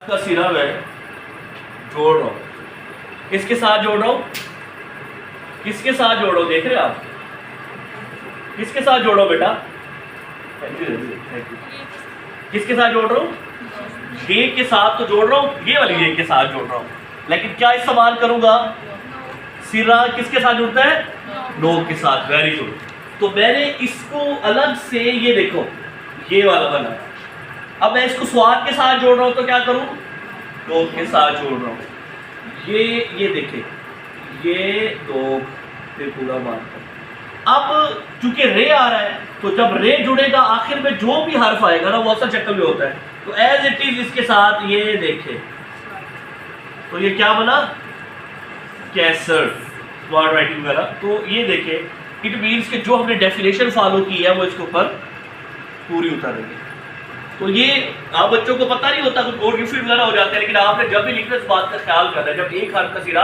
का सिरा मैं जोड़ रहा हूँ, किसके साथ जोड़ रहा हूँ, किसके साथ जोड़ रहा हूँ, देख रहे हैं आप, किसके साथ जोड़ रहा हूँ बेटा, थैंक यू, किसके साथ जोड़ रहा हूँ, ये के साथ तो जोड़ रहा हूँ, ये वाली ये के साथ जोड़ रहा हूँ, लेकिन क्या इस्तेमाल करूंगा, सिरा किसके साथ जुड़ता है, नो के साथ, वेरी गुड। तो मैंने इसको अलग से, ये देखो ये वाला बना, अब मैं इसको स्वाद के साथ जोड़ रहा हूं तो क्या करूं, दो के साथ जोड़ रहा हूं, ये देखें, ये दो फिर पूरा मारता। अब चूंकि रे आ रहा है तो जब रे जुड़ेगा आखिर में जो भी हर्फ आएगा ना वो असल शक्ल में होता है, तो एज इट इज इसके साथ ये देखें, तो ये क्या बना, कैसर, स्मार्ट राइटिंग वगैरह। तो ये देखें, इट मीन्स कि जो हमने डेफिनेशन फॉलो की है वो इसके ऊपर पूरी उतर रही है। तो ये आप बच्चों को पता नहीं होता, कुछ और गिफ्ट वगैरह हो जाते हैं, लेकिन आपने जब भी लिखना इस बात का ख्याल करना है, जब एक हर्फ का सिरा